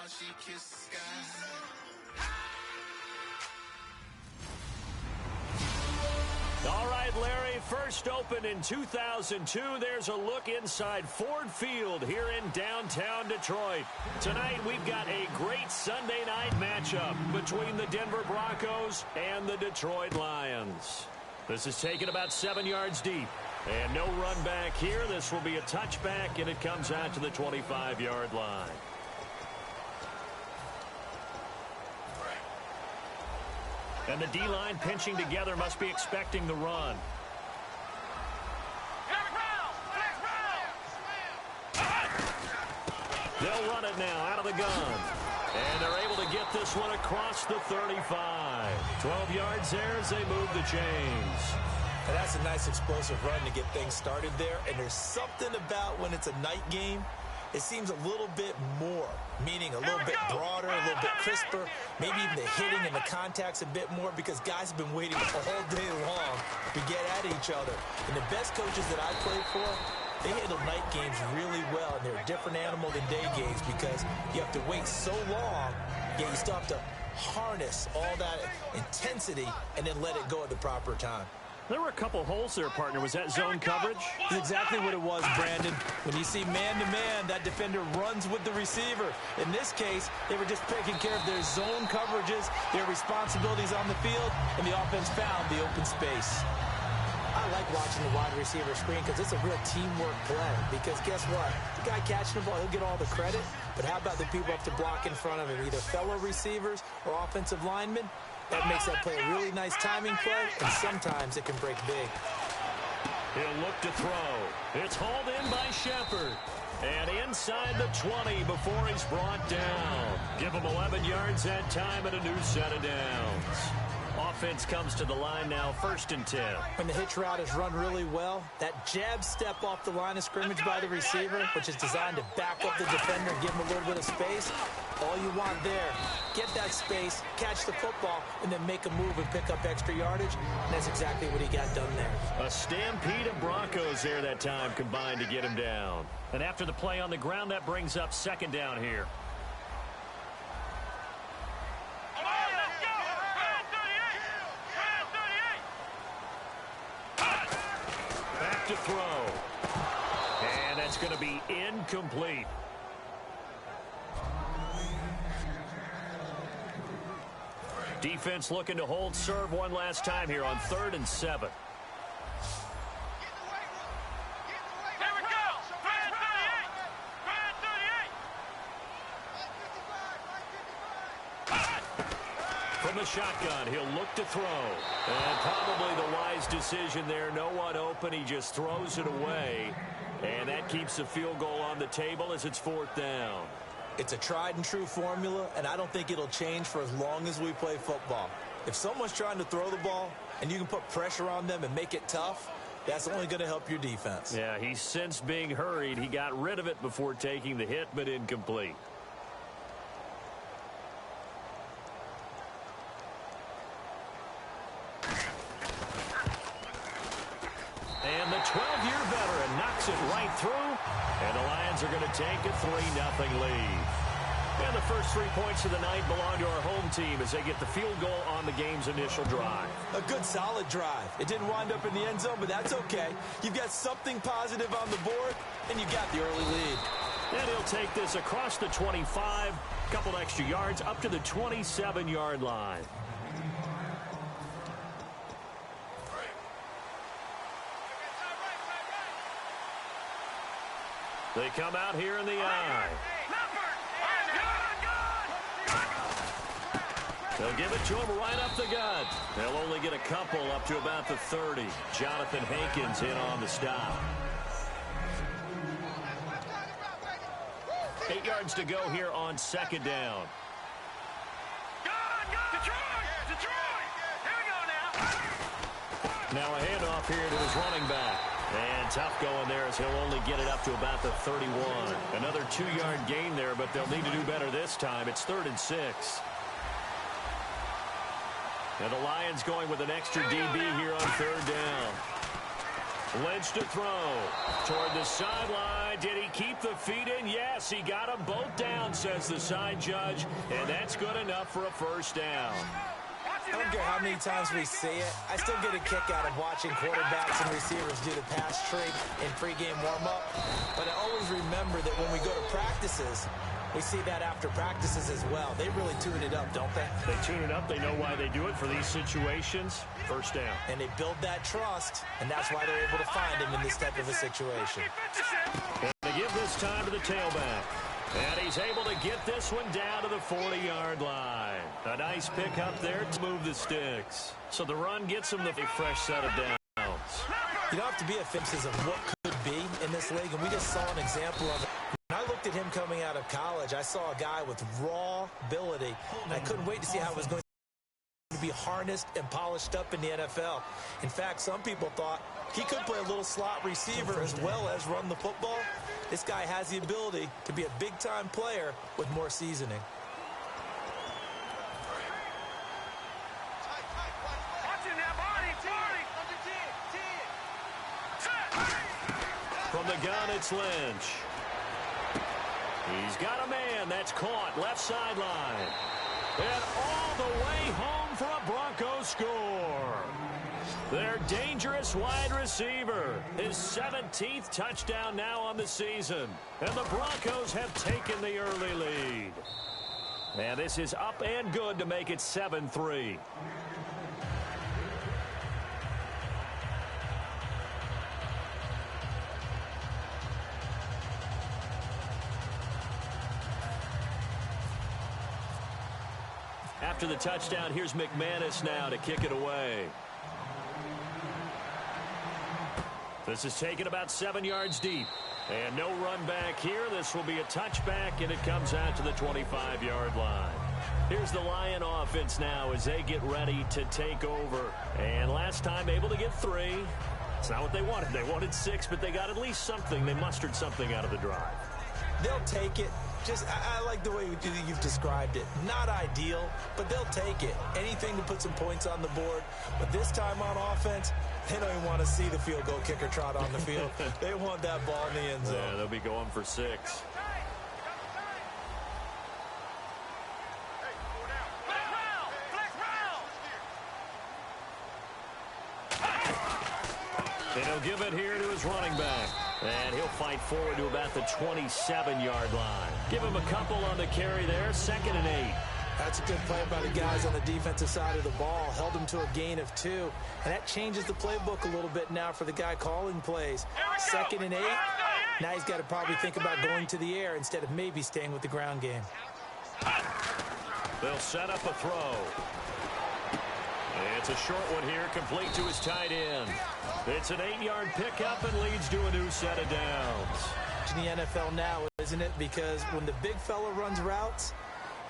she kissed the sky. All right, Larry, first opened in 2002. There's a look inside Ford Field here in downtown Detroit. Tonight, we've got a great Sunday night matchup between the Denver Broncos and the Detroit Lions. This is taken about 7 yards deep. And no run back here. This will be a touchback, and it comes out to the 25-yard line. And the D-line pinching together must be expecting the run. They'll run it now out of the gun. And they're able to get this one across the 35. 12 yards there as they move the chains. And that's a nice explosive run to get things started there. And there's something about when it's a night game, it seems a little bit more, meaning a little bit broader, a little bit crisper, maybe even the hitting and the contact's a bit more because guys have been waiting all day long to get at each other. And the best coaches that I played for, they handle night games really well, and they're a different animal than day games because you have to wait so long, yet you still have to harness all that intensity and then let it go at the proper time. There were a couple holes there, partner. Was that zone coverage? That's exactly what it was, Brandon. When you see man-to-man, that defender runs with the receiver. In this case, they were just taking care of their zone coverages, their responsibilities on the field, and the offense found the open space. I like watching the wide receiver screen because it's a real teamwork play. Because guess what? The guy catching the ball, he'll get all the credit. But how about the people up to block in front of him, either fellow receivers or offensive linemen? That makes that play a really nice timing play, and sometimes it can break big. He'll look to throw. It's hauled in by Shepard. And inside the 20 before he's brought down. Give him 11 yards that time and a new set of downs. Offense comes to the line now, 1st and 10. When the hitch route is run really well, that jab step off the line of scrimmage by the receiver, which is designed to back up the defender and give him a little bit of space, all you want there, get that space, catch the football, and then make a move and pick up extra yardage, and that's exactly what he got done there. A stampede of Broncos there that time combined to get him down. And after the play on the ground, that brings up 2nd down here. To throw. And that's going to be incomplete. Defense looking to hold serve one last time here on 3rd and 7. From the shotgun, he'll look to throw. And probably the wise decision there. No one open. He just throws it away. And that keeps the field goal on the table as it's 4th down. It's a tried and true formula, and I don't think it'll change for as long as we play football. If someone's trying to throw the ball and you can put pressure on them and make it tough, that's only going to help your defense. Yeah, he's since being hurried. He got rid of it before taking the hit, but incomplete. And the 12-year veteran knocks it right through. And the Lions are going to take a 3-0 lead. And the first 3 points of the night belong to our home team as they get the field goal on the game's initial drive. A good, solid drive. It didn't wind up in the end zone, but that's okay. You've got something positive on the board, and you got the early lead. And he'll take this across the 25, a couple extra yards, up to the 27-yard line. They come out here in the eye. They'll give it to him right up the gut. They'll only get a couple up to about the 30. Jonathan Hankins in on the stop. 8 yards to go here on 2nd down. Now a handoff here to his running back. And tough going there as he'll only get it up to about the 31. Another 2-yard gain there, but they'll need to do better this time. It's 3rd and 6. And the Lions going with an extra DB here on 3rd down. Lynch to throw. Toward the sideline. Did he keep the feet in? Yes, he got them both down, says the side judge. And that's good enough for a first down. I don't care how many times we see it. I still get a kick out of watching quarterbacks and receivers do the pass trick in pregame warm-up. But I always remember that when we go to practices, we see that after practices as well. They really tune it up, don't they? They tune it up. They know why they do it for these situations. First down. And they build that trust, and that's why they're able to find him in this type of a situation. And they give this time to the tailback. And he's able to get this one down to the 40-yard line. A nice pick up there to move the sticks. So the run gets him the fresh set of downs. You don't have to be a fixes of what could be in this league, and we just saw an example of it. When I looked at him coming out of college, I saw a guy with raw ability, and I couldn't wait to see how it was going to be harnessed and polished up in the NFL. In fact, some people thought he could play a little slot receiver as well as run the football. This guy has the ability to be a big-time player with more seasoning. From the gun, it's Lynch. He's got a man. That's caught. Left sideline. And all the way home for a Broncos score. Their dangerous wide receiver. His 17th touchdown now on the season. And the Broncos have taken the early lead. And this is up and good to make it 7-3. After the touchdown, here's McManus now to kick it away. This is taken about 7 yards deep. And no run back here. This will be a touchback, and it comes out to the 25-yard line. Here's the Lion offense now as they get ready to take over. And last time able to get 3. It's not what they wanted. They wanted 6, but they got at least something. They mustered something out of the drive. They'll take it. I like the way you've described it. Not ideal, but they'll take it. Anything to put some points on the board. But this time on offense, they don't even want to see the field goal kicker trot on the field. They want that ball in the end zone. Yeah, they'll be going for 6. And he'll give it here to his running back. And he'll fight forward to about the 27-yard line. Give him a couple on the carry there. 2nd and 8. That's a good play by the guys on the defensive side of the ball. Held him to a gain of 2. And that changes the playbook a little bit now for the guy calling plays. 2nd and 8. Now he's got to probably think about going to the air instead of maybe staying with the ground game. They'll set up a throw. It's a short one here, complete to his tight end. It's an 8-yard pickup and leads to a new set of downs. In the NFL now, isn't it? Because when the big fella runs routes,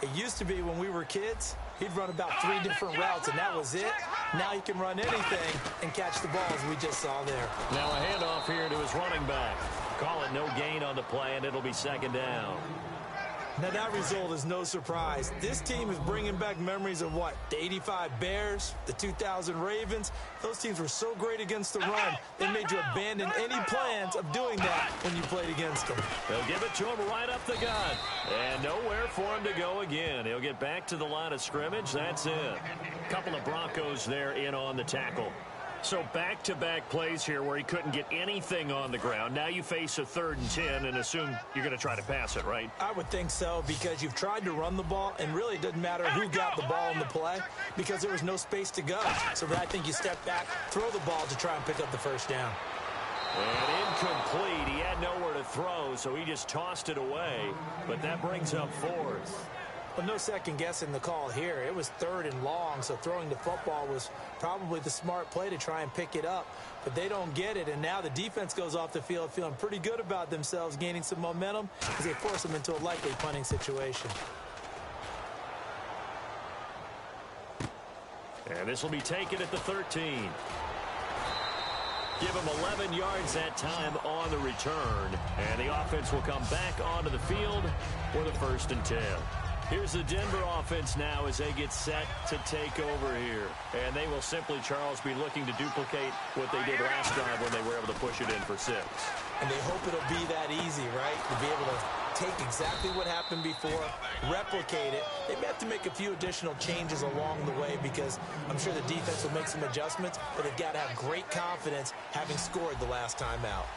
it used to be when we were kids, he'd run about 3 different routes, and that was it. Now he can run anything and catch the ball, as we just saw there. Now a handoff here to his running back. Call it no gain on the play, and it'll be 2nd down. Now, that result is no surprise. This team is bringing back memories of what? The 85 Bears, the 2000 Ravens. Those teams were so great against the run, they made you abandon any plans of doing that when you played against them. They'll give it to him right up the gut. And nowhere for him to go again. He'll get back to the line of scrimmage. That's it. Couple of Broncos there in on the tackle. So back-to-back plays here where he couldn't get anything on the ground. Now you face a 3rd and 10 and assume you're going to try to pass it, right? I would think so, because you've tried to run the ball, and really it doesn't matter who got the ball in the play because there was no space to go. So I think you step back, throw the ball to try and pick up the first down. And incomplete. He had nowhere to throw, so he just tossed it away. But that brings up 4th. Well, no second guessing the call here. It was 3rd and long, so throwing the football was probably the smart play to try and pick it up. But they don't get it, and now the defense goes off the field feeling pretty good about themselves, gaining some momentum as they force them into a likely punting situation. And this will be taken at the 13. Give him 11 yards that time on the return. And the offense will come back onto the field for the 1st and 10. Here's the Denver offense now as they get set to take over here. And they will simply, Charles, be looking to duplicate what they did last drive when they were able to push it in for 6. And they hope it'll be that easy, right? To be able to take exactly what happened before, replicate it. They may have to make a few additional changes along the way because I'm sure the defense will make some adjustments, but they've got to have great confidence having scored the last time out.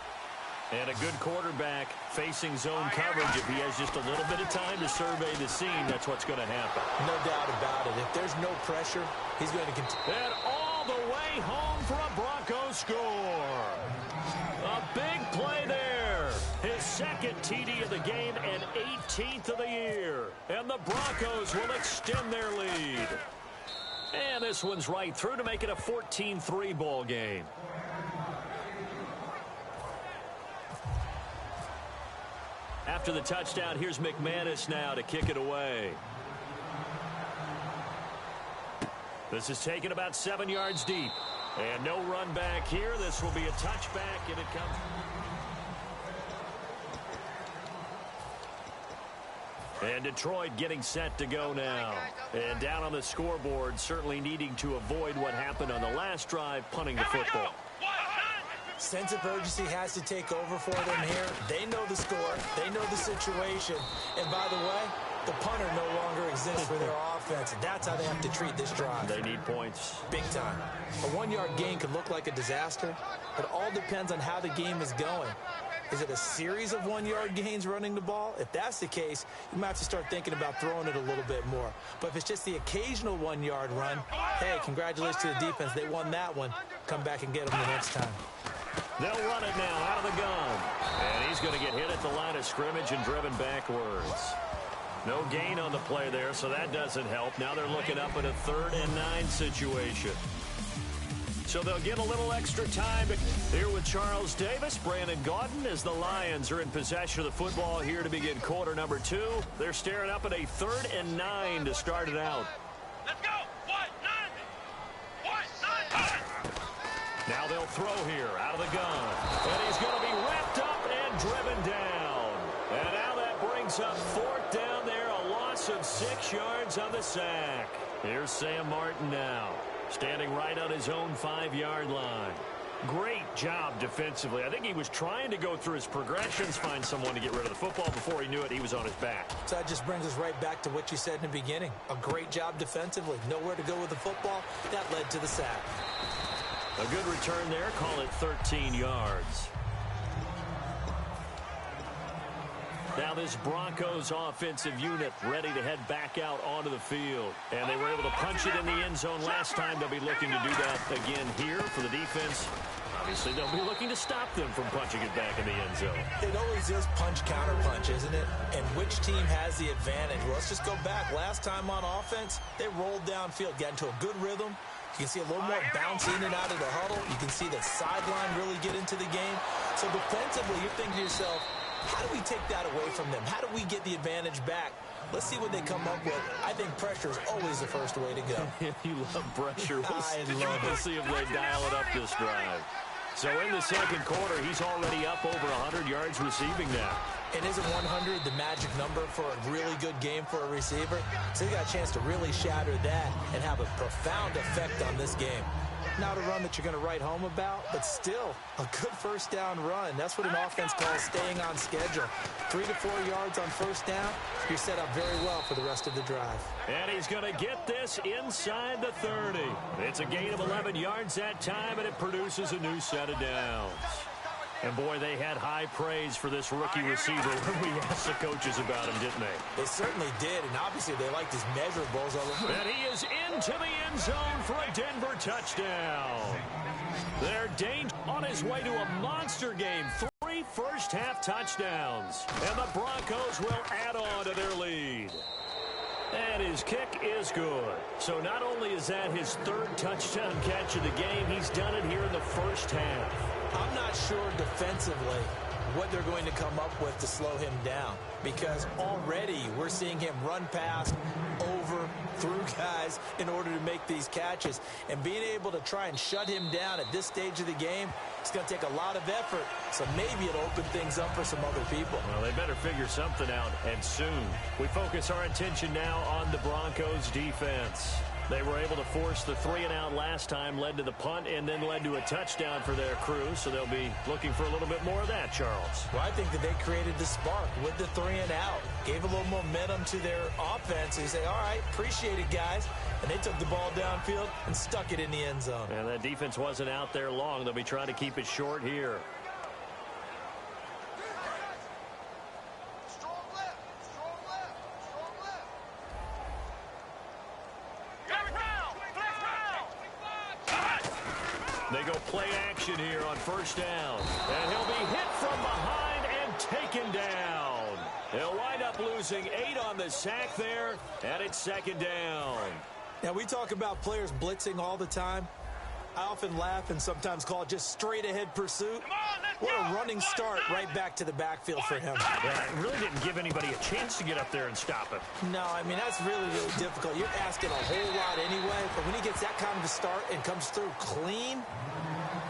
And a good quarterback facing zone coverage. If he has just a little bit of time to survey the scene, that's what's going to happen. No doubt about it. If there's no pressure, he's going to continue. And all the way home for a Broncos score. A big play there. His second TD of the game and 18th of the year. And the Broncos will extend their lead. And this one's right through to make it a 14-3 ball game. After the touchdown, here's McManus now to kick it away. This is taken about 7 yards deep. And no run back here. This will be a touchback, and it comes. And Detroit getting set to go now. And down on the scoreboard, certainly needing to avoid what happened on the last drive, punting the football. Sense of urgency has to take over for them here. They know the score. They know the situation. And by the way, the punter no longer exists for their offense. And that's how they have to treat this drive. They need points. Big time. A 1-yard gain could look like a disaster. It all depends on how the game is going. Is it a series of 1-yard gains running the ball? If that's the case, you might have to start thinking about throwing it a little bit more. But if it's just the occasional 1-yard run, hey, congratulations to the defense. They won that one. Come back and get them the next time. They'll run it now out of the gun. And he's going to get hit at the line of scrimmage and driven backwards. No gain on the play there, so that doesn't help. Now they're looking up at a 3rd and 9 situation. So they'll get a little extra time. Here with Charles Davis, Brandon Gaudin, as the Lions are in possession of the football here to begin quarter number 2. They're staring up at a 3rd and 9 to start it out. Let's go. 1-9. Now they'll throw here out of the gun. And he's going to be wrapped up and driven down. And now that brings up 4th down there, a loss of 6 yards on the sack. Here's Sam Martin now, standing right on his own 5-yard line. Great job defensively. I think he was trying to go through his progressions, find someone to get rid of the football. Before he knew it, he was on his back. So that just brings us right back to what you said in the beginning. A great job defensively. Nowhere to go with the football. That led to the sack. A good return there. Call it 13 yards. Now this Broncos offensive unit ready to head back out onto the field. And they were able to punch it in the end zone last time. They'll be looking to do that again here for the defense. Obviously, they'll be looking to stop them from punching it back in the end zone. It always is punch-counter-punch, isn't it? And which team has the advantage? Well, let's just go back. Last time on offense, they rolled downfield, got into a good rhythm. You can see a little more bounce in and out of the huddle. You can see the sideline really get into the game. So defensively, you're thinking to yourself, how do we take that away from them? How do we get the advantage back? Let's see what they come up with. I think pressure is always the first way to go. You love pressure. We'll see if they dial it up this drive. So in the second quarter, he's already up over 100 yards receiving now. And isn't 100 the magic number for a really good game for a receiver? So you got a chance to really shatter that and have a profound effect on this game. Not a run that you're going to write home about, but still a good first down run. That's what an offense calls staying on schedule. 3 to 4 yards on first down, you're set up very well for the rest of the drive. And he's going to get this inside the 30. It's a gain of 11 yards that time, and it produces a new set of downs. And, boy, they had high praise for this rookie receiver when we asked the coaches about him, didn't they? They certainly did, and obviously they liked his measurables. And he is into the end zone for a Denver touchdown. They're on his way to a monster game. 3 first-half touchdowns. And the Broncos will add on to their lead. And his kick is good. So not only is that his 3rd touchdown catch of the game, he's done it here in the first half. I'm not sure defensively what they're going to come up with to slow him down, because already we're seeing him run past, over, through guys in order to make these catches. And being able to try and shut him down at this stage of the game, it's going to take a lot of effort. So maybe it'll open things up for some other people. Well, they better figure something out, and soon. We focus our attention now on the Broncos defense. They were able to force the 3-and-out last time, led to the punt, and then led to a touchdown for their crew. So they'll be looking for a little bit more of that, Charles. Well, I think that they created the spark with the 3-and-out. Gave a little momentum to their offense. They say, all right, appreciate it, guys. And they took the ball downfield and stuck it in the end zone. And that defense wasn't out there long. They'll be trying to keep it short here. They go play action here on first down. And he'll be hit from behind and taken down. They'll wind up losing 8 on the sack there, and it's second down. Now, we talk about players blitzing all the time. I often laugh and sometimes call it just straight-ahead pursuit. What a running start right back to the backfield for him. Yeah, it really didn't give anybody a chance to get up there and stop him. No, I mean, that's really, really difficult. You're asking a whole lot anyway, but when he gets that kind of a start and comes through clean,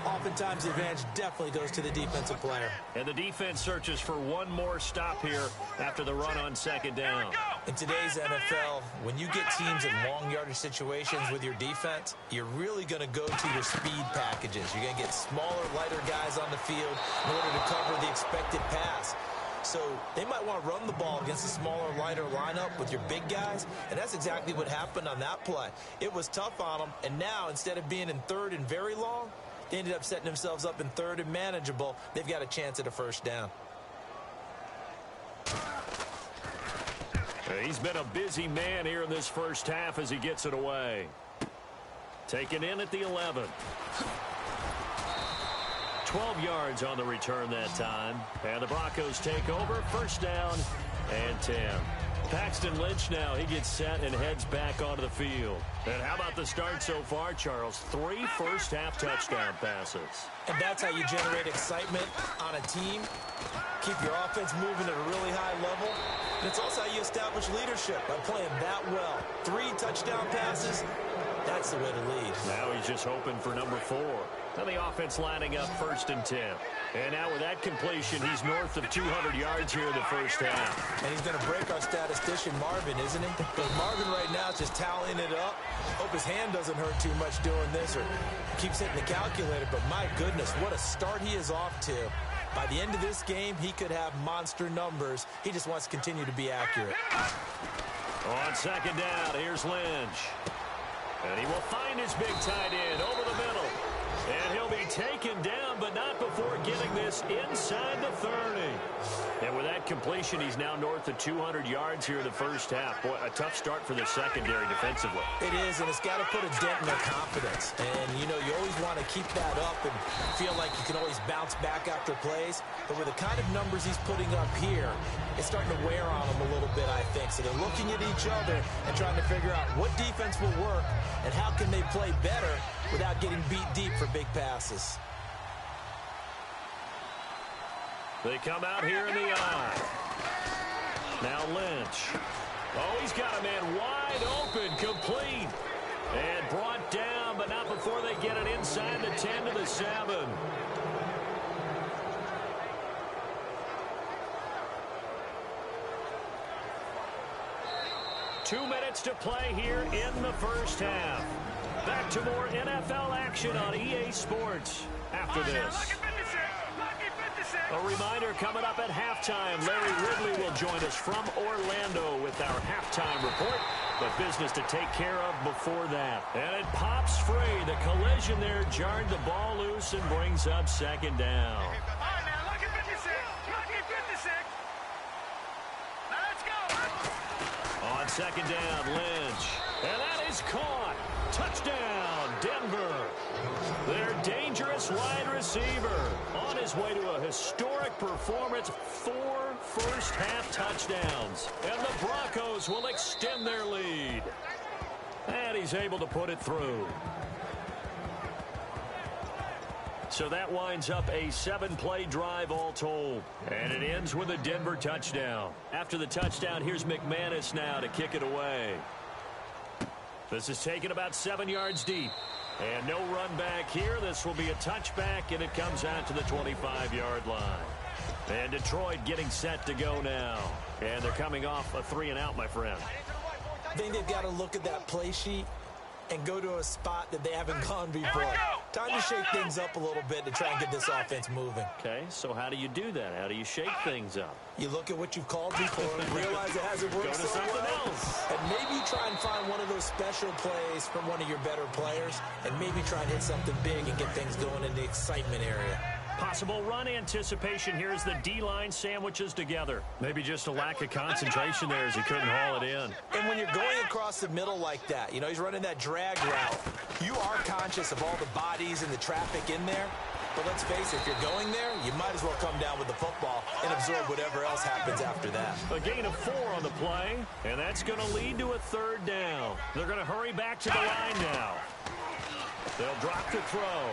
oftentimes the advantage definitely goes to the defensive player. And the defense searches for one more stop here after the run on second down. In today's NFL, when you get teams in long yardage situations with your defense, you're really going to go to your speed packages. You're going to get smaller, lighter guys on the field in order to cover the expected pass. So they might want to run the ball against a smaller, lighter lineup with your big guys, and that's exactly what happened on that play. It was tough on them, and now instead of being in third and very long, they ended up setting themselves up in third and manageable. They've got a chance at a first down. He's been a busy man here in this first half as he gets it away. Taken in at the 11. 12 yards on the return that time. And the Broncos take over. First down and 10. Paxton Lynch now, he gets set and heads back onto the field. And how about the start so far, Charles? 3 first-half touchdown passes. And that's how you generate excitement on a team. Keep your offense moving at a really high level. And it's also how you establish leadership by playing that well. 3 touchdown passes, that's the way to lead. Now he's just hoping for number 4. And the offense lining up first and 10. And now with that completion, he's north of 200 yards here in the first half. And he's going to break our statistician, Marvin, isn't he? Because Marvin right now is just tallying it up. Hope his hand doesn't hurt too much doing this or keeps hitting the calculator. But my goodness, what a start he is off to. By the end of this game, he could have monster numbers. He just wants to continue to be accurate. On second down, here's Lynch. And he will find his big tight end over the middle. And he'll be taken down, but not before getting this inside the 30. And with that completion, he's now north of 200 yards here in the first half. Boy, a tough start for the secondary defensively. It is, and it's got to put a dent in their confidence. And, you know, you always want to keep that up and feel like you can always bounce back after plays. But with the kind of numbers he's putting up here, it's starting to wear on them a little bit, I think. So they're looking at each other and trying to figure out what defense will work and how can they play better without getting beat deep for big passes. They come out here in the eye. Now Lynch. Oh, he's got a man wide open, complete. And brought down, but not before they get it inside the 10 to the 7. Two minutes to play here in the first half. Back to more NFL action on EA Sports after this. A reminder coming up at halftime. Larry Ridley will join us from Orlando with our halftime report. But business to take care of before that. And it pops free. The collision there jarred the ball loose and brings up second down. All right, now, lucky 56. Lucky 56. Now, let's go. On second down, Lynch. And that is caught. Touchdown, Denver. Their dangerous wide receiver on his way to a historic performance. 4 first-half touchdowns. And the Broncos will extend their lead. And he's able to put it through. So that winds up a 7-play drive all told. And it ends with a Denver touchdown. After the touchdown, here's McManus now to kick it away. This is taken about 7 yards deep. And no run back here. This will be a touchback, and it comes out to the 25-yard line. And Detroit getting set to go now. And they're coming off a 3-and-out, my friend. I think they've got to look at that play sheet and go to a spot that they haven't gone before. Time to shake things up a little bit to try and get this offense moving. Okay, so how do you do that? How do you shake things up? You look at what you've called before and realize it hasn't worked Go to so something well. else. And maybe you try and find one of those special plays from one of your better players and maybe try and hit something big and get things going in the excitement area. Possible run anticipation here as the D-line sandwiches together. Maybe just a lack of concentration there as he couldn't haul it in. And when you're going across the middle like that, you know, he's running that drag route, you are conscious of all the bodies and the traffic in there. But let's face it, if you're going there, you might as well come down with the football and absorb whatever else happens after that. A gain of 4 on the play, and that's going to lead to a 3rd down. They're going to hurry back to the line now. They'll drop the throw.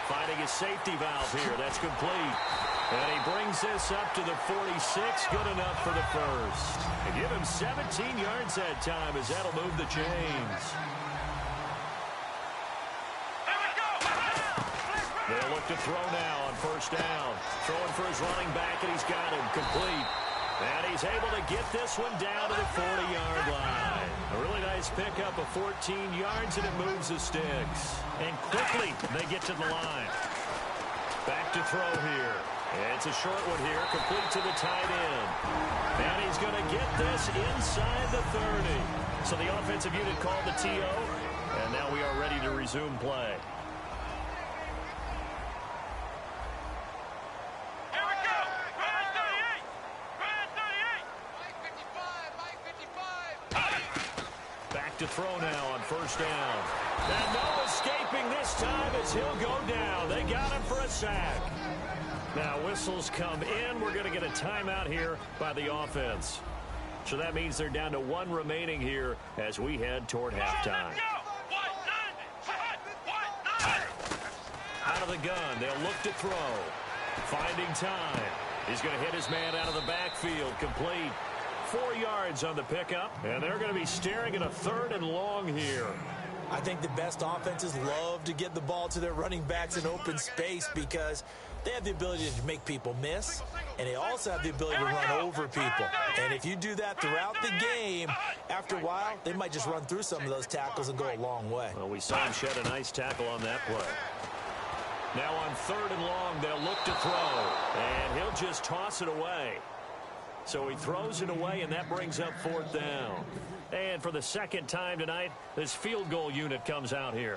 Finding his safety valve here. That's complete. And he brings this up to the 46. Good enough for the first. And give him 17 yards that time as that'll move the chains. They'll look to throw now on 1st down. Throwing for his running back, and he's got him complete. And he's able to get this one down to the 40-yard line. A really nice pickup of 14 yards, and it moves the sticks. And quickly, they get to the line. Back to throw here. And it's a short one here, complete to the tight end. And he's going to get this inside the 30. So the offensive unit called the TO, and now we are ready to resume play. To throw now on 1st down. And no escaping this time as he'll go down. They got him for a sack. Now whistles come in. We're going to get a timeout here by the offense. So that means they're down to 1 remaining here as we head toward halftime. Out of the gun. They'll look to throw. Finding time. He's going to hit his man out of the backfield. Complete. 4 yards on the pickup, and they're going to be staring at a 3rd and long here. I think the best offenses love to get the ball to their running backs in open space because they have the ability to make people miss, and they also have the ability to run over people. And if you do that throughout the game, after a while, they might just run through some of those tackles and go a long way. Well, we saw him shed a nice tackle on that play. Now on 3rd and long, they'll look to throw, and he'll just toss it away. So he throws it away, and that brings up 4th down. And for the 2nd time tonight, this field goal unit comes out here.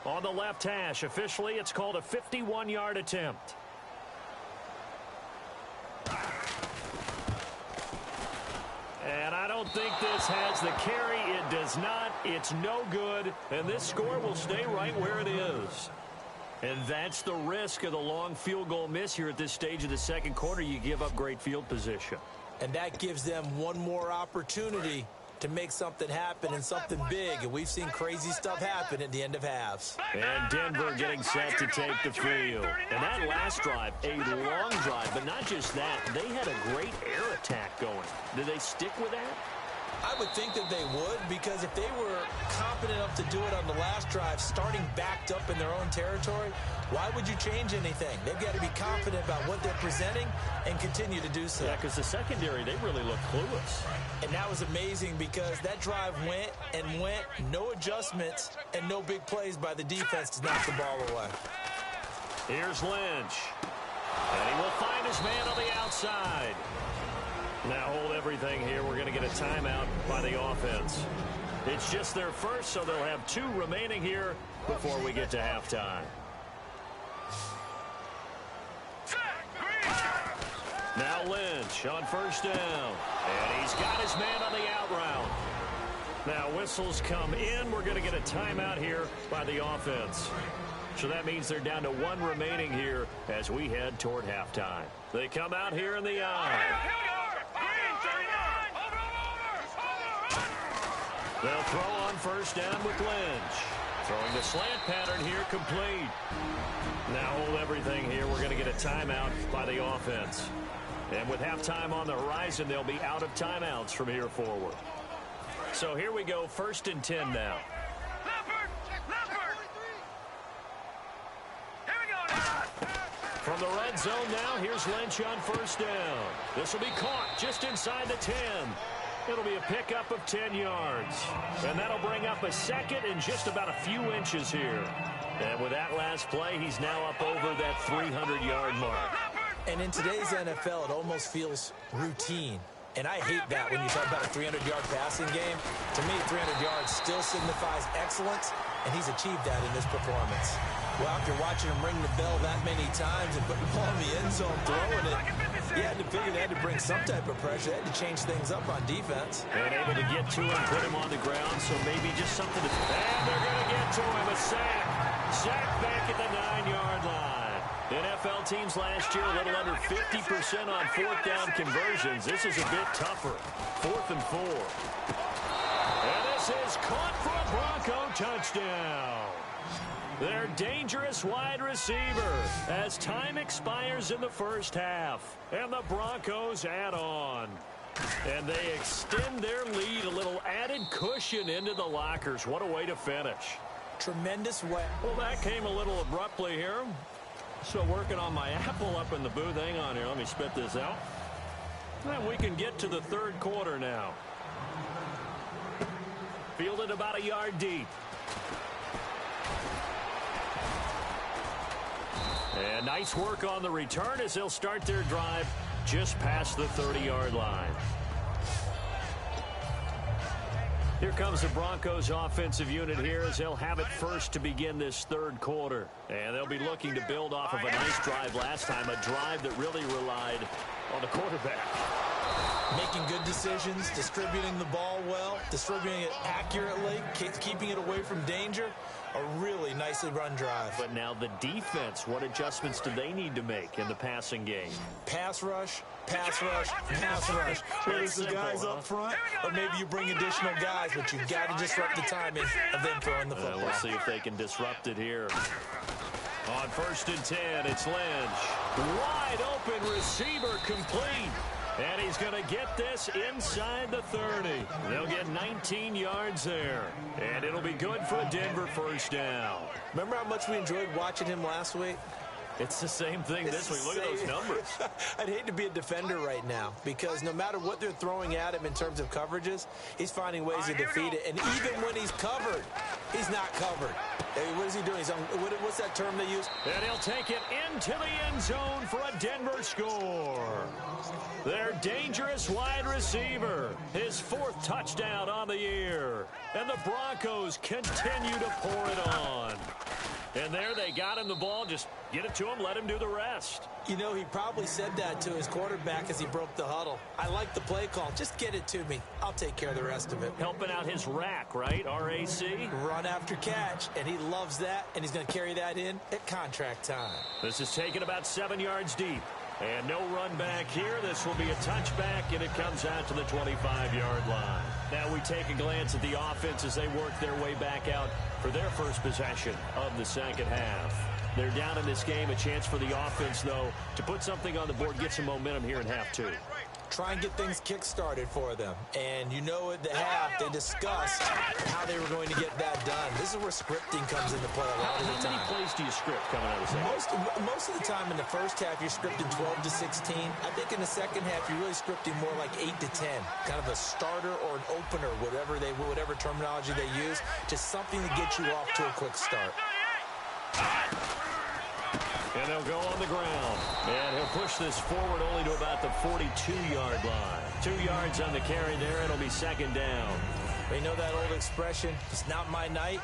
On the left hash, officially, it's called a 51-yard attempt. And I don't think this has the carry. It does not. It's no good. And this score will stay right where it is. And that's the risk of the long field goal miss here at this stage of the 2nd quarter. You give up great field position. And that gives them one more opportunity to make something happen and something big. And we've seen crazy stuff happen at the end of halves. And Denver getting set to take the field. And that last drive, a long drive, but not just that. They had a great air attack going. Did they stick with that? I would think that they would, because if they were confident enough to do it on the last drive, starting backed up in their own territory, why would you change anything? They've got to be confident about what they're presenting and continue to do so. Yeah, because the secondary, they really looked clueless. And that was amazing because that drive went and went, no adjustments, and no big plays by the defense to knock the ball away. Here's Lynch. And he will find his man on the outside. Now hold everything here. We're going to get a timeout by the offense. It's just their first, so they'll have 2 remaining here before we get to halftime. Now Lynch on 1st down. And he's got his man on the out route. Now whistles come in. We're going to get a timeout here by the offense. So that means they're down to 1 remaining here as we head toward halftime. They come out here in the eye. They'll throw on 1st down with Lynch. Throwing the slant pattern here, complete. Now hold everything here. We're going to get a timeout by the offense. And with halftime on the horizon, they'll be out of timeouts from here forward. So here we go, 1st and 10 now. From the red zone now, here's Lynch on 1st down. This will be caught just inside the 10. It'll be a pickup of 10 yards. And that'll bring up a 2nd and just about a few inches here. And with that last play, he's now up over that 300-yard mark. And in today's NFL, it almost feels routine. And I hate that when you talk about a 300-yard passing game. To me, 300 yards still signifies excellence, and he's achieved that in this performance. Well, after watching him ring the bell that many times and put the ball in the end zone, throwing it, you had to figure they had to bring some type of pressure. They had to change things up on defense. And able to get to him, put him on the ground, so maybe just something to... And they're going to get to him, a sack. Sack back at the 9-yard line. NFL teams last year a little under 50% on 4th down conversions. This is a bit tougher. 4th and 4. And this is caught for a Bronco touchdown. Their dangerous wide receiver as time expires in the first half. And the Broncos add on. And they extend their lead, a little added cushion into the lockers. What a way to finish. Tremendous way. Well, that came a little abruptly here. So working on my apple up in the booth. Hang on here. Let me spit this out. And we can get to the 3rd quarter now. Fielded about a yard deep. And nice work on the return as they'll start their drive just past the 30-yard line. Here comes the Broncos offensive unit here as they'll have it first to begin this 3rd quarter. And they'll be looking to build off of a nice drive last time, a drive that really relied on the quarterback. Making good decisions, distributing the ball well, distributing it accurately, keeping it away from danger. A really nicely run drive. But now the defense, what adjustments do they need to make in the passing game? Pass rush, pass rush, pass rush. Whether it's the guys up front or maybe you bring additional guys, but you've got to disrupt the timing of them throwing the football. We'll see if they can disrupt it here. On 1st and 10, it's Lynch. Wide open receiver complete. And he's going to get this inside the 30. They'll get 19 yards there. And it'll be good for a Denver 1st down. Remember how much we enjoyed watching him last week? It's the same thing this week. Look at those numbers. I'd hate to be a defender right now because no matter what they're throwing at him in terms of coverages, he's finding ways to defeat it. And even when he's covered, he's not covered. Hey, what is he doing? He's on, what's that term they use? And he'll take it into the end zone for a Denver score. Their dangerous wide receiver, his 4th touchdown on the year. And the Broncos continue to pour it on. And there they got him the ball. Just get it to him, let him do the rest. You know, he probably said that to his quarterback as he broke the huddle. I like the play call. Just get it to me. I'll take care of the rest of it. Helping out his rack, right? R-A-C? Run after catch, and he loves that, and he's going to carry that in at contract time. This is taken about 7 yards deep. And no run back here. This will be a touchback, and it comes out to the 25-yard line. Now we take a glance at the offense as they work their way back out for their first possession of the 2nd half. They're down in this game. A chance for the offense, though, to put something on the board, get some momentum here in half 2. Try and get things kick-started for them. And you know at the half, they discussed how they were going to get that done. This is where scripting comes into play a lot of the time. How many plays do you script coming out of the second? Most of the time in the first half, you're scripting 12 to 16. I think in the second half, you're really scripting more like 8 to 10. Kind of a starter or an opener, whatever terminology they use. Just something to get you off to a quick start. And they'll go on the ground. And he'll push this forward only to about the 42-yard line. 2 yards on the carry there. It'll be 2nd down. You know that old expression, it's not my night?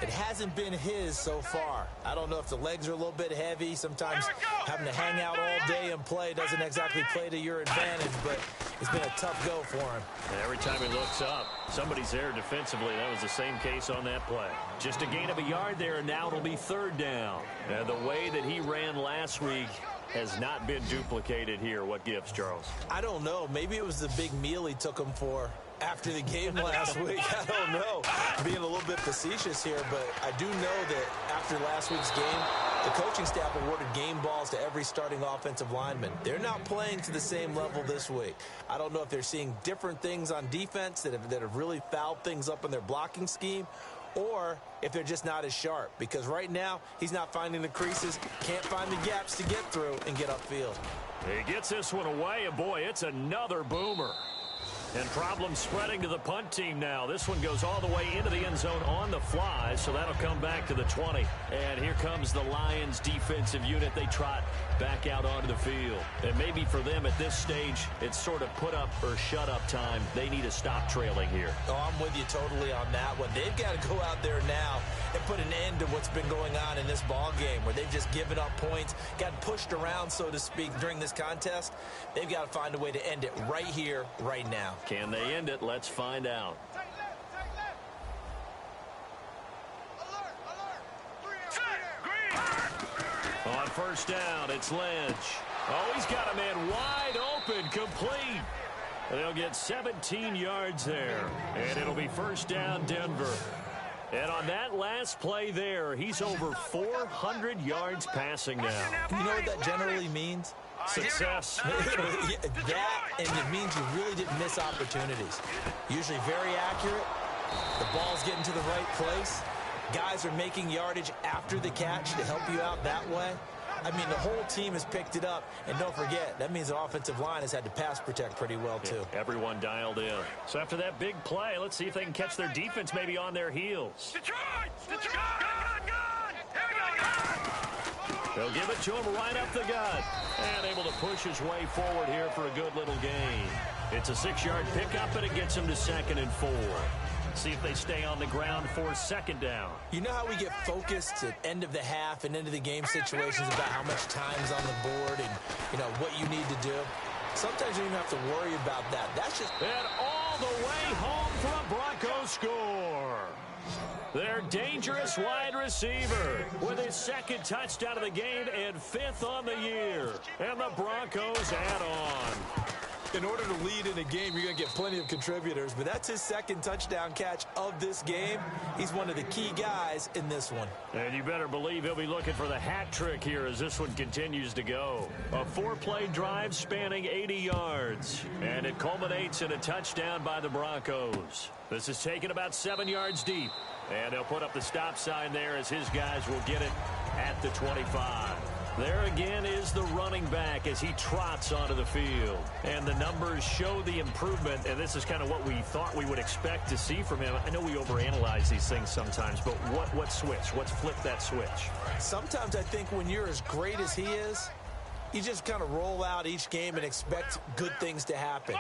It hasn't been his so far. I don't know if the legs are a little bit heavy. Sometimes having to hang out all day and play doesn't exactly play to your advantage, but it's been a tough go for him. And every time he looks up, somebody's there defensively. That was the same case on that play. Just a gain of a yard there, and now it'll be 3rd down. And the way that he ran last week, has not been duplicated here. What gives, Charles? I don't know. Maybe it was the big meal he took him for after the game last week. I don't know. Being a little bit facetious here, but I do know that after last week's game, the coaching staff awarded game balls to every starting offensive lineman. They're not playing to the same level this week. I don't know if they're seeing different things on defense that have really fouled things up in their blocking scheme, or if they're just not as sharp. Because right now, he's not finding the creases, can't find the gaps to get through and get upfield. He gets this one away, and boy, it's another boomer. And problems spreading to the punt team now. This one goes all the way into the end zone on the fly, so that'll come back to the 20. And here comes the Lions defensive unit. They trot back out onto the field. And maybe for them at this stage, it's sort of put up or shut up time. They need to stop trailing here. Oh, I'm with you totally on that one. They've got to go out there now and put an end to what's been going on in this ball game, where they've just given up points, got pushed around, so to speak, during this contest. They've got to find a way to end it right here, right now. Can they end it? Let's find out. On first down, it's Lynch. Oh, he's got a man wide open, complete. They'll get 17 yards there, and it'll be first down, Denver. And on that last play there, he's over 400 yards passing now. You know what that generally means? Success. That, and it means you really didn't miss opportunities. Usually very accurate. The ball's getting to the right place. Guys are making yardage after the catch to help you out that way. I mean, the whole team has picked it up. And don't forget, that means the offensive line has had to pass protect pretty well, too. Yeah, everyone dialed in. So after that big play, let's see if they can catch their defense maybe on their heels. Detroit! They'll give it to him right up the gut. And able to push his way forward here for a good little gain. It's a 6-yard pickup, and it gets him to 2nd and 4. See if they stay on the ground for 2nd down. You know how we get focused at end of the half and end of the game situations about how much time's on the board and, you know, what you need to do? Sometimes you don't even have to worry about that. That's just... And all the way home for a Broncos score. Their dangerous wide receiver with his 2nd touchdown of the game and 5th on the year. And the Broncos add on. In order to lead in a game, you're going to get plenty of contributors, but that's his 2nd touchdown catch of this game. He's one of the key guys in this one. And you better believe he'll be looking for the hat trick here as this one continues to go. A 4-play drive spanning 80 yards, and it culminates in a touchdown by the Broncos. This is taken about 7 yards deep, and they'll put up the stop sign there as his guys will get it at the 25. There again is the running back as he trots onto the field. And the numbers show the improvement, and this is kind of what we thought we would expect to see from him. I know we overanalyze these things sometimes, but what switch? What's flipped that switch? Sometimes I think when you're as great as he is, you just kind of roll out each game and expect good things to happen.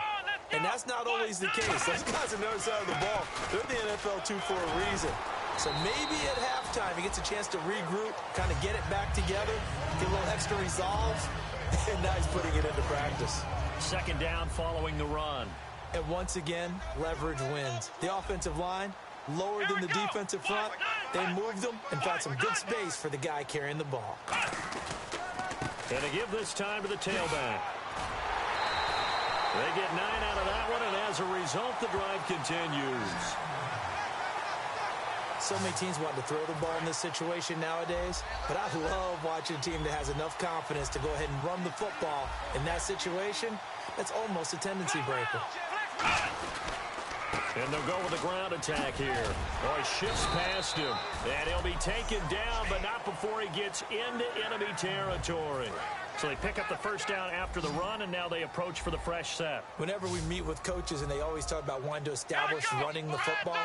And that's not always the case. Those guys on the other side of the ball, they're in the NFL too for a reason. So maybe at halftime he gets a chance to regroup, kind of get it back together, get a little extra resolve, and now he's putting it into practice. 2nd down following the run. And once again, leverage wins. The offensive line, lower than the defensive front. They moved them and found some good space for the guy carrying the ball. And they give this time to the tailback. They get 9 out of that one, and as a result, the drive continues. So many teams want to throw the ball in this situation nowadays, but I love watching a team that has enough confidence to go ahead and run the football in that situation. That's almost a tendency breaker. And they'll go with the ground attack here. Oh, he shifts past him, and he'll be taken down, but not before he gets into enemy territory. So they pick up the 1st down after the run, and now they approach for the fresh set. Whenever we meet with coaches and they always talk about wanting to establish running the football,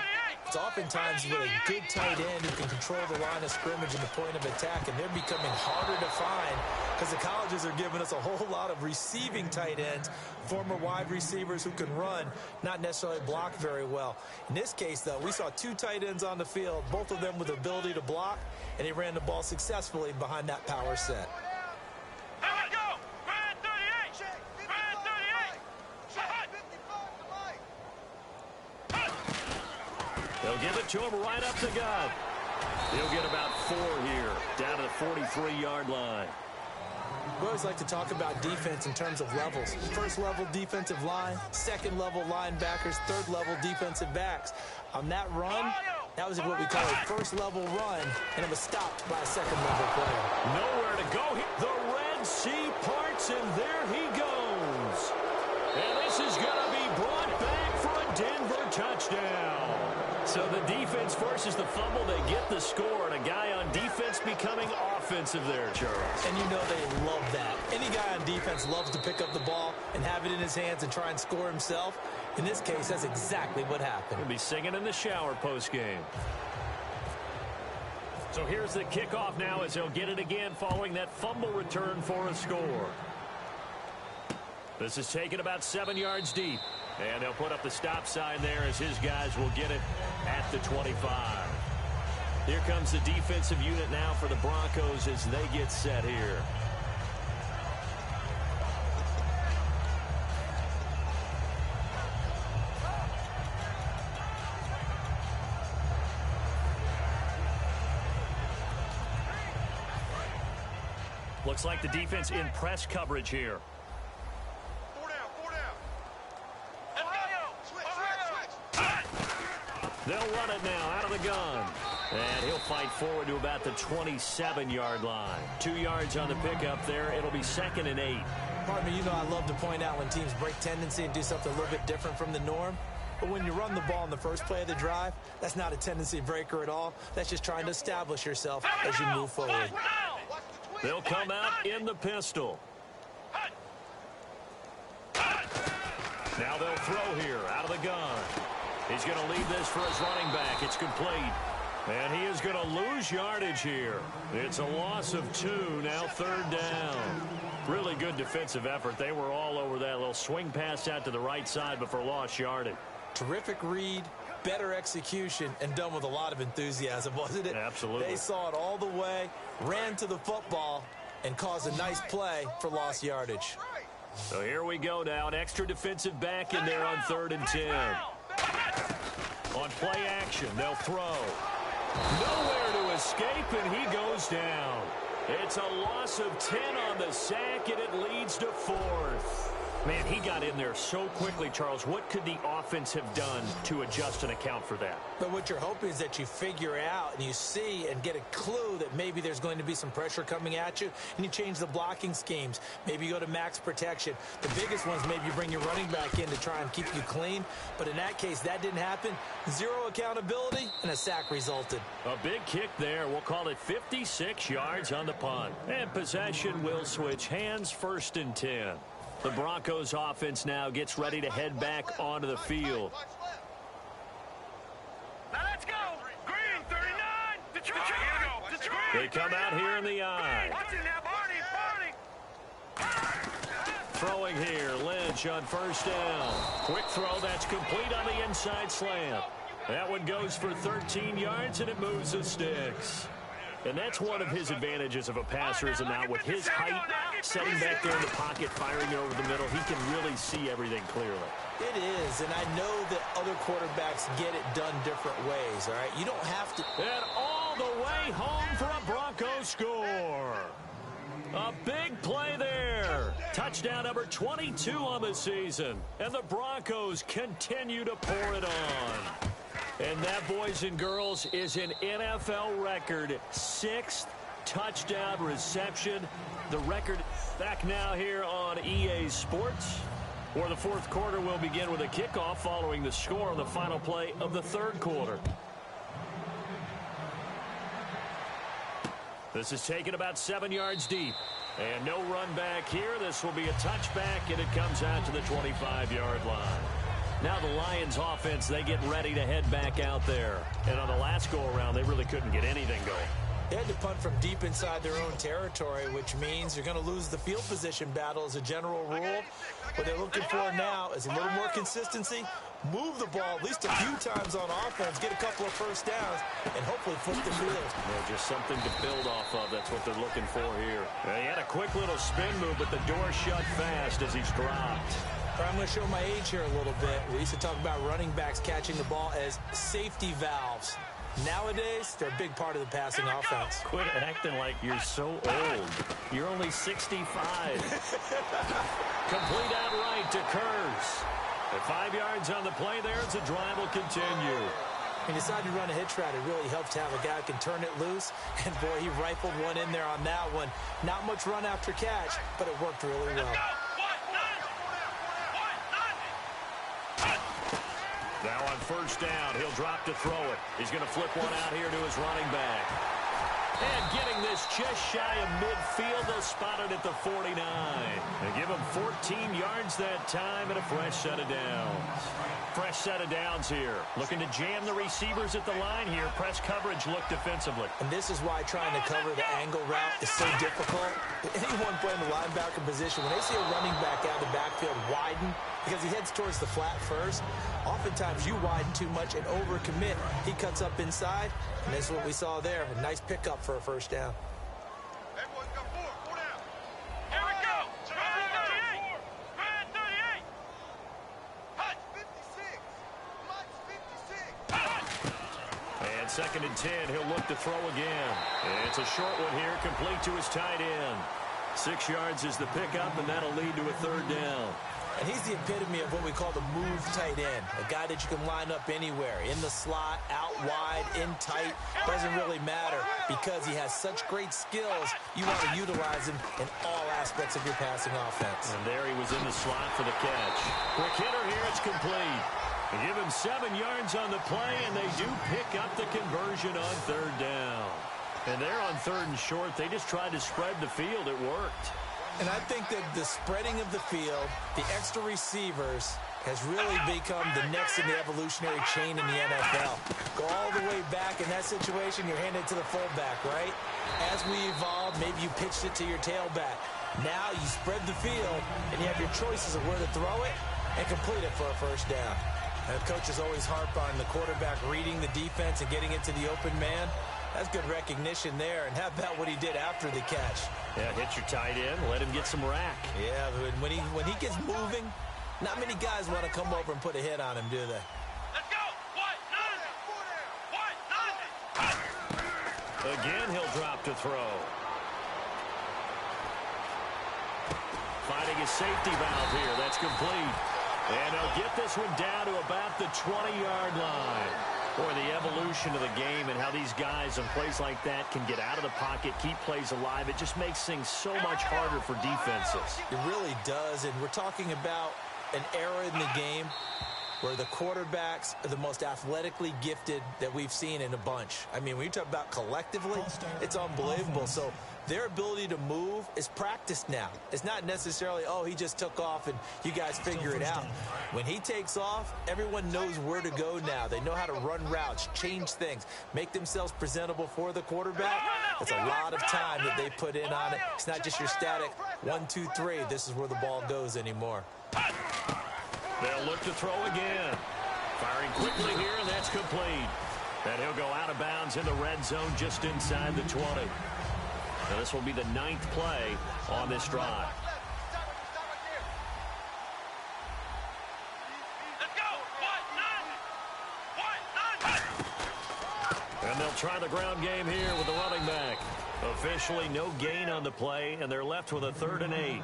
it's oftentimes with a good tight end who can control the line of scrimmage and the point of attack, and they're becoming harder to find because the colleges are giving us a whole lot of receiving tight ends, former wide receivers who can run, not necessarily block very well. In this case, though, we saw 2 tight ends on the field, both of them with the ability to block, and they ran the ball successfully behind that power set. They'll give it to him right up the gut. He'll get about 4 here, down to the 43-yard line. We always like to talk about defense in terms of levels. First-level defensive line, second-level linebackers, third-level defensive backs. On that run, that was what we call a first-level run, and it was stopped by a second-level player. Nowhere to go here. The Red Sea parts, and there he goes. And this is going to be brought back for a Denver touchdown. So the defense forces the fumble. They get the score, and a guy on defense becoming offensive there, Charles. And you know they love that. Any guy on defense loves to pick up the ball and have it in his hands and try and score himself. In this case, that's exactly what happened. He'll be singing in the shower postgame. So here's the kickoff now as he'll get it again following that fumble return for a score. This is taken about 7 yards deep. And they'll put up the stop sign there as his guys will get it at the 25. Here comes the defensive unit now for the Broncos as they get set here. Looks like the defense in press coverage here. They'll run it now out of the gun. And he'll fight forward to about the 27-yard line. 2 yards on the pickup there. It'll be 2nd and 8. Partner, you know I love to point out when teams break tendency and do something a little bit different from the norm. But when you run the ball in the first play of the drive, that's not a tendency breaker at all. That's just trying to establish yourself as you move forward. They'll come out in the pistol. Now they'll throw here out of the gun. He's going to lead this for his running back. It's complete. And he is going to lose yardage here. It's a loss of 2, now 3rd down. Really good defensive effort. They were all over that little swing pass out to the right side before lost yardage. Terrific read, better execution, and done with a lot of enthusiasm, wasn't it? Absolutely. They saw it all the way, ran to the football, and caused a nice play for lost yardage. So here we go now. An extra defensive back in there on 3rd and 10. On play action, they'll throw. Nowhere to escape, and he goes down. It's a loss of 10 on the sack, and it leads to 4th. Man, he got in there so quickly, Charles. What could the offense have done to adjust and account for that? But what you're hoping is that you figure out and you see and get a clue that maybe there's going to be some pressure coming at you, and you change the blocking schemes. Maybe you go to max protection. The biggest ones, maybe you bring your running back in to try and keep you clean. But in that case, that didn't happen. 0 accountability, and a sack resulted. A big kick there. We'll call it 56 yards on the punt. And possession will switch hands, 1st and 10. The Broncos offense now gets ready to head back onto the field. Now let's go. Green, 39. Detroit. They come out here in the eye. Watch it now, Barney. Throwing here, Lynch on 1st down. Quick throw, that's complete on the inside slant. That one goes for 13 yards, and it moves the sticks. And that's one of his advantages of a passer, is now with his height, setting back there in the pocket, firing it over the middle, he can really see everything clearly. It is, and I know that other quarterbacks get it done different ways, all right? You don't have to. And all the way home for a Broncos score. A big play there. Touchdown number 22 on the season. And the Broncos continue to pour it on. And that, boys and girls, is an NFL record 6th touchdown reception. The record back now here on EA Sports, where the 4th quarter will begin with a kickoff following the score on the final play of the 3rd quarter. This is taken about 7 yards deep. And no run back here. This will be a touchback, and it comes out to the 25-yard line. Now the Lions offense, they get ready to head back out there. And on the last go-around, they really couldn't get anything going. They had to punt from deep inside their own territory, which means you're going to lose the field position battle as a general rule. What they're looking for now is a little more consistency, move the ball at least a few times on offense, get a couple of 1st downs, and hopefully flip the field. Yeah, just something to build off of. That's what they're looking for here. He had a quick little spin move, but the door shut fast as he's dropped. I'm going to show my age here a little bit. We used to talk about running backs catching the ball as safety valves. Nowadays, they're a big part of the passing offense. Quit acting like you're so old. You're only 65. Complete out right to Kurz. At 5 yards on the play there, the drive will continue. He decided to run a hitch route. It really helps to have a guy who can turn it loose. And, boy, he rifled one in there on that one. Not much run after catch, but it worked really well. Now on first down, he'll drop to throw it. He's going to flip one out here to his running back. And getting this just shy of midfield, they'll spot it at the 49. They give him 14 yards that time and a fresh set of downs. Fresh set of downs here. Looking to jam the receivers at the line here. Press coverage look defensively. And this is why trying to cover the angle route is so difficult. Anyone playing the linebacker position, when they see a running back out of the backfield widen, because he heads towards the flat first, oftentimes you widen too much and overcommit. He cuts up inside, and that's what we saw there. A nice pickup for a first down. Everyone's got four down. Here we go. Red 38. Red 38. Hut. 56. Mike's 56. And second and 10, he'll look to throw again. And it's a short one here, complete to his tight end. 6 yards is the pickup, and that'll lead to a third down. And he's the epitome of what we call the move tight end. A guy that you can line up anywhere. In the slot, out wide, in tight. Doesn't really matter because he has such great skills. You want to utilize him in all aspects of your passing offense. And there he was in the slot for the catch. Quick hitter here, it's complete. They give him 7 yards on the play, and they do pick up the conversion on third down. And they're on third and short. They just tried to spread the field. It worked. And I think that the spreading of the field, the extra receivers, has really become the next in the evolutionary chain in the NFL. Go all the way back in that situation, you're handed to the fullback, right? As we evolved, maybe you pitched it to your tailback. Now you spread the field, and you have your choices of where to throw it and complete it for a first down. And coaches always harp on the quarterback reading the defense and getting it to the open man. That's good recognition there. And how about what he did after the catch? Yeah, hit your tight end, let him get some rack. Yeah, but when he gets moving, not many guys want to come over and put a hit on him, do they? Let's go. What? Again, he'll drop to throw. Finding his safety valve here. That's complete. And he'll get this one down to about the 20-yard line. Boy, the evolution of the game and how these guys on plays like that can get out of the pocket, keep plays alive, it just makes things so much harder for defenses. It really does, and we're talking about an era in the game where the quarterbacks are the most athletically gifted that we've seen in a bunch. I mean, when you talk about collectively, it's unbelievable. So their ability to move is practiced now. It's not necessarily, oh, he just took off and you guys figure it out. When he takes off, everyone knows where to go now. They know how to run routes, change things, make themselves presentable for the quarterback. It's a lot of time that they put in on it. It's not just your static 1, 2, 3. This is where the ball goes anymore. They'll look to throw again. Firing quickly here, and that's complete. And he'll go out of bounds in the red zone just inside the 20. Now this will be the 9th play on this drive. Let's go. And they'll try the ground game here with the running back. Officially no gain on the play, and they're left with a 3rd and 8.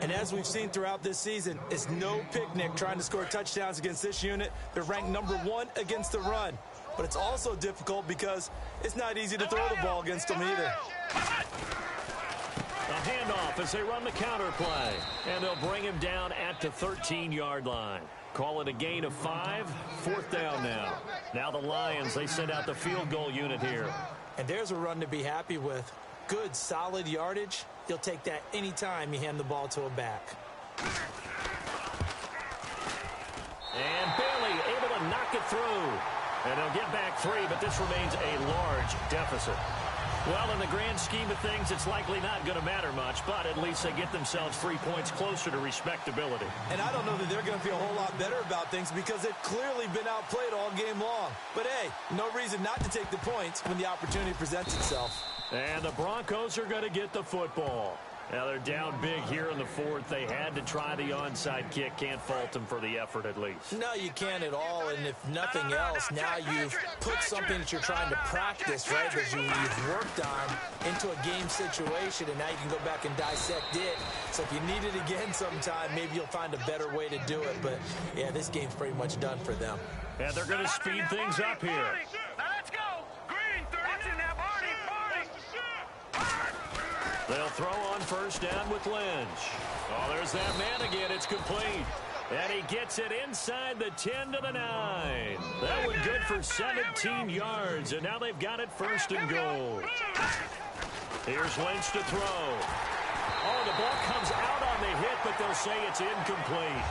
And as we've seen throughout this season, it's no picnic trying to score touchdowns against this unit. They're ranked number 1 against the run. But it's also difficult because it's not easy to throw the ball against them either. A handoff as they run the counter play. And they'll bring him down at the 13-yard line. Call it a gain of 5. 4th down now. Now the Lions, they send out the field goal unit here. And there's a run to be happy with. Good, solid yardage. You'll take that anytime you hand the ball to a back. And Bailey able to knock it through. And they'll get back 3, but this remains a large deficit. Well, in the grand scheme of things, it's likely not going to matter much, but at least they get themselves 3 points closer to respectability. And I don't know that they're going to feel a whole lot better about things because they've clearly been outplayed all game long. But, hey, no reason not to take the points when the opportunity presents itself. And the Broncos are going to get the football. Now they're down big here in the fourth. They had to try the onside kick. Can't fault them for the effort at least. No, you can't at all. And if nothing else, now you've put something that you're trying to practice, right, that you've worked on into a game situation, and now you can go back and dissect it. So if you need it again sometime, maybe you'll find a better way to do it. But, yeah, this game's pretty much done for them. And they're going to speed things up here. Now let's go. Green, 30 in that party. They'll throw on first down with Lynch. Oh, there's that man again. It's complete. And he gets it inside the 10 to the 9. That one good for 17 yards. And now they've got it first and goal. Here's Lynch to throw. Oh, the ball comes out on the hit, but they'll say it's incomplete.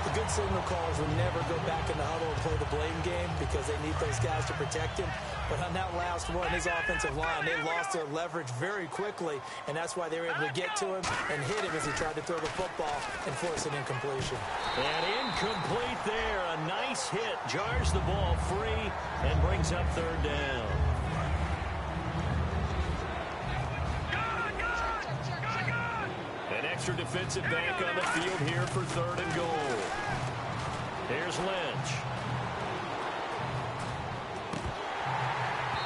The good signal callers will never go back in the huddle and play the blame game because they need those guys to protect him. But on that last one, his offensive line, they lost their leverage very quickly, and that's why they were able to get to him and hit him as he tried to throw the football and force an incompletion. And incomplete there. A nice hit. Jars the ball free and brings up third down. An extra defensive back on the field here for third and goal. Here's Lynch.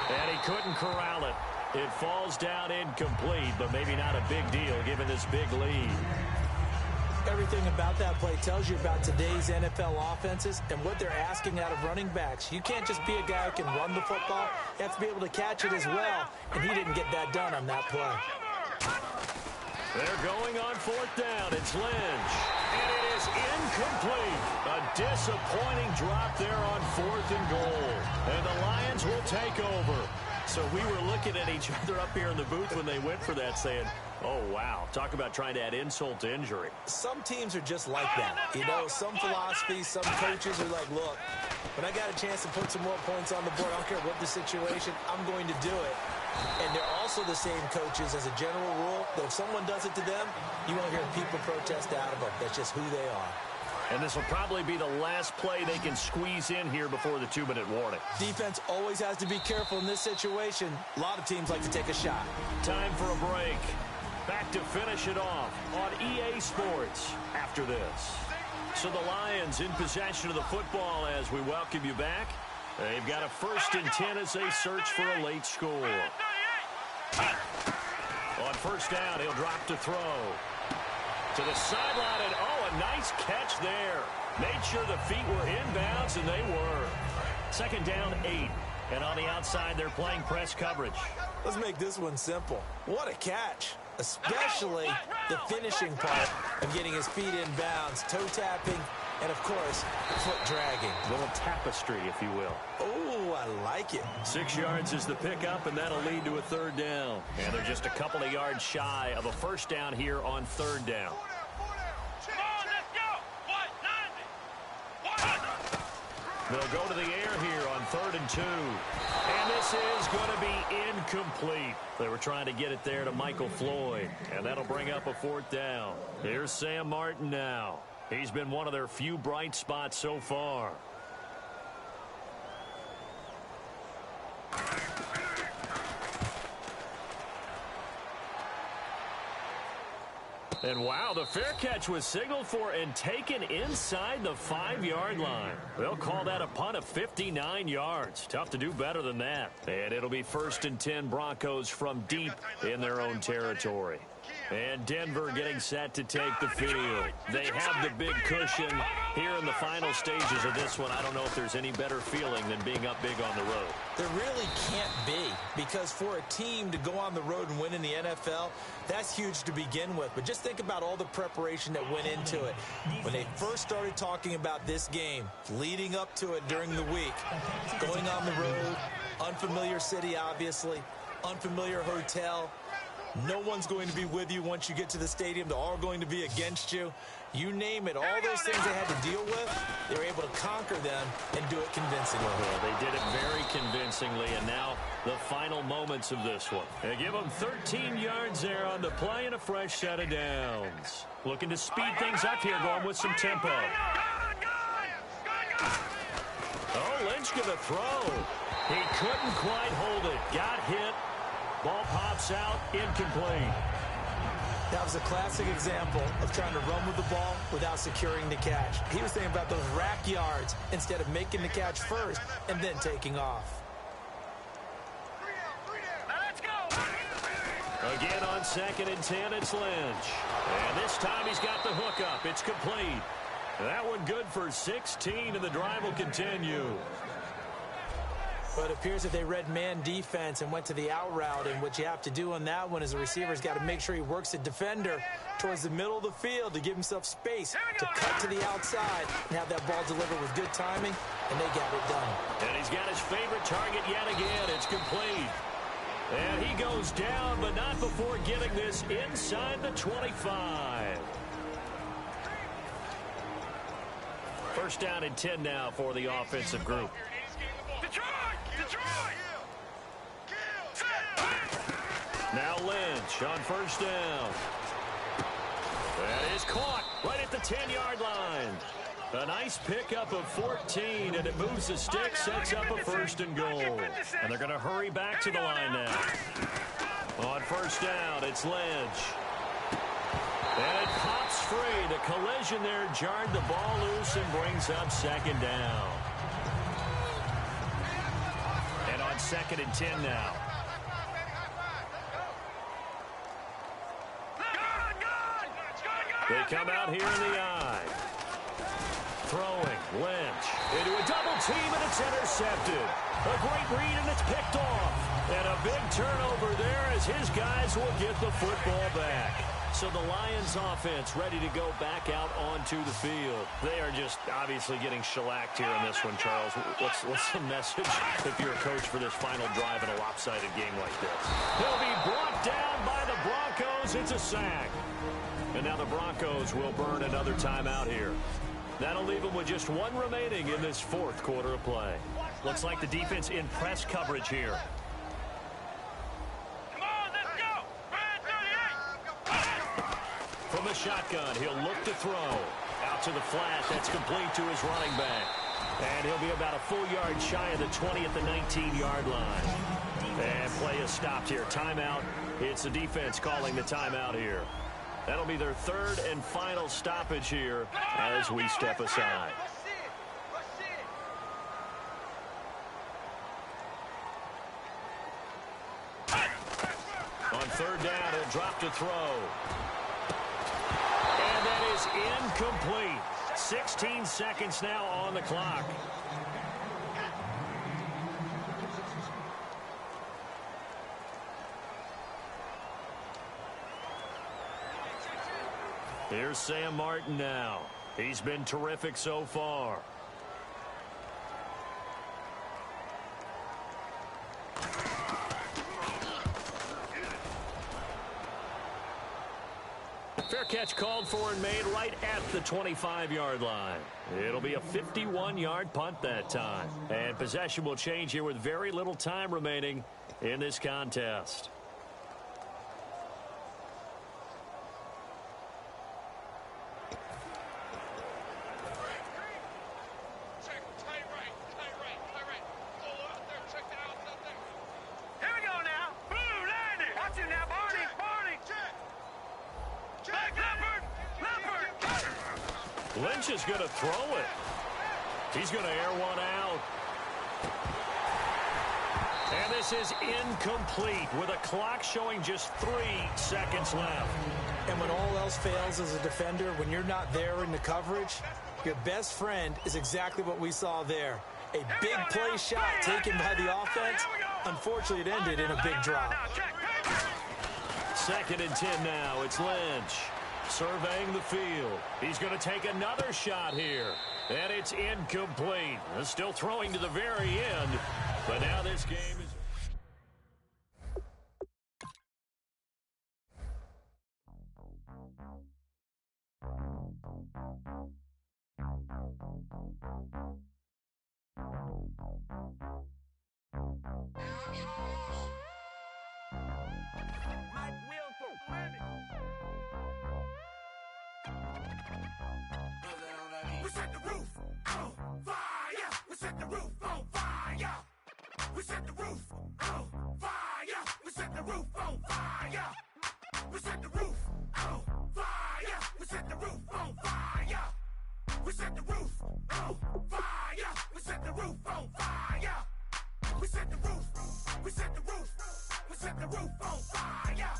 And he couldn't corral it. It falls down incomplete, but maybe not a big deal given this big lead. Everything about that play tells you about today's NFL offenses and what they're asking out of running backs. You can't just be a guy who can run the football. You have to be able to catch it as well, and he didn't get that done on that play. They're going on fourth down. It's Lynch. And it is incomplete. A disappointing drop there on fourth and goal. And the Lions will take over. So we were looking at each other up here in the booth when they went for that saying, oh, wow. Talk about trying to add insult to injury. Some teams are just like that. You know, some philosophies, some coaches are like, look, when I got a chance to put some more points on the board, I don't care what the situation, I'm going to do it. And they're also the same coaches as a general rule that if someone does it to them, you won't hear people protest out of them. That's just who they are. And this will probably be the last play they can squeeze in here before the 2-minute warning. Defense always has to be careful in this situation. A lot of teams like to take a shot. Time for a break. Back to finish it off on EA Sports after this. So the Lions in possession of the football as we welcome you back. They've got a 1st and 10 as they search for a late score. On first down, he'll drop to throw. To the sideline, and oh, a nice catch there. Made sure the feet were inbounds, and they were. 2nd down, 8. And on the outside, they're playing press coverage. Let's make this one simple. What a catch. Especially the finishing part of getting his feet in bounds, toe tapping, and of course, foot dragging. A little tapestry, if you will. Oh, I like it. 6 yards is the pickup, and that'll lead to a 3rd down. And they're just a couple of yards shy of a 1st down here on 3rd down. They'll go to the air here on 3rd and 2. And this is going to be incomplete. They were trying to get it there to Michael Floyd. And that'll bring up a 4th down. Here's Sam Martin now. He's been one of their few bright spots so far. And wow, the fair catch was signaled for and taken inside the 5-yard line. They'll call that a punt of 59 yards. Tough to do better than that. And it'll be 1st and 10 Broncos from deep in their own territory. And Denver getting set to take the field. They have the big cushion here in the final stages of this one. I don't know if there's any better feeling than being up big on the road. There really can't be, because for a team to go on the road and win in the NFL, that's huge to begin with. But just think about all the preparation that went into it. When they first started talking about this game, leading up to it during the week, going on the road, unfamiliar city, obviously, unfamiliar hotel. No one's going to be with you once you get to the stadium. They're all going to be against you. You name it. All those things they had to deal with, they were able to conquer them and do it convincingly. Well, they did it very convincingly, and now the final moments of this one. They give them 13 yards there on the play and a fresh set of downs. Looking to speed things up here, going with some tempo. Oh, Lynch gonna throw. He couldn't quite hold it. Got hit. Ball pops out, incomplete. That was a classic example of trying to run with the ball without securing the catch. He was thinking about those rack yards instead of making the catch first and then taking off. Now let's go. Again on 2nd and 10, it's Lynch. And this time he's got the hook up. It's complete. That one good for 16, and the drive will continue. But it appears that they read man defense and went to the out route, and what you have to do on that one is the receiver's got to make sure he works the defender towards the middle of the field to give himself space to cut to the outside and have that ball delivered with good timing, and they got it done. And he's got his favorite target yet again. It's complete. And he goes down, but not before getting this inside the 25. First down and 10 now for the offensive group. Detroit! Now Lynch on first down. That is caught right at the 10-yard line. A nice pickup of 14, and it moves the stick, sets up a 1st and goal. And they're going to hurry back to the line now. On first down, it's Lynch. And it pops free. The collision there jarred the ball loose and brings up 2nd down. And on 2nd and 10 now. They come out here in the eye. Throwing, Lynch into a double team, and it's intercepted. A great read, and it's picked off. And a big turnover there as his guys will get the football back. So the Lions offense ready to go back out onto the field. They are just obviously getting shellacked here in this one, Charles. What's the message if you're a coach for this final drive in a lopsided game like this? He'll be brought down by the Broncos. It's a sack. And now the Broncos will burn another timeout here. That'll leave them with just one remaining in this 4th quarter of play. Looks like the defense in press coverage here. Come on, let's go. Red 38. From the shotgun, he'll look to throw. Out to the flat, that's complete to his running back. And he'll be about a full yard shy of the 20 at the 19-yard line. And play is stopped here. Timeout. It's the defense calling the timeout here. That'll be their 3rd and final stoppage here as we step aside. On 3rd down, he'll drop to throw. And that is incomplete. 16 seconds now on the clock. Here's Sam Martin now. He's been terrific so far. Fair catch called for and made right at the 25-yard line. It'll be a 51-yard punt that time. And possession will change here with very little time remaining in this contest. Lynch is going to throw it. He's going to air one out. And this is incomplete with a clock showing just 3 seconds left. And when all else fails as a defender, when you're not there in the coverage, your best friend is exactly what we saw there. A big play shot taken by the offense. Unfortunately, it ended in a big drop. 2nd and 10 now. It's Lynch surveying the field. He's going to take another shot here. And it's incomplete. Still throwing to the very end. But now this game is... We set the roof on fire. We set the roof on fire. We set the roof on fire. We set the roof on fire. We set the roof on set the roof on fire. We set the roof on fire. We set the roof. We set the roof. We set the roof on fire.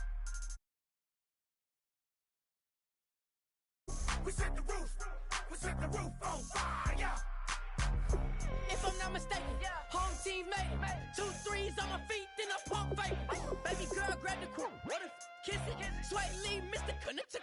We set the roof. We set the roof on fire. If I'm not mistaken, home team made it. 2 3s on my feet, then I pump fake. Baby girl, grab the crew. What if kiss it? Sweat lead, Mr. Connect to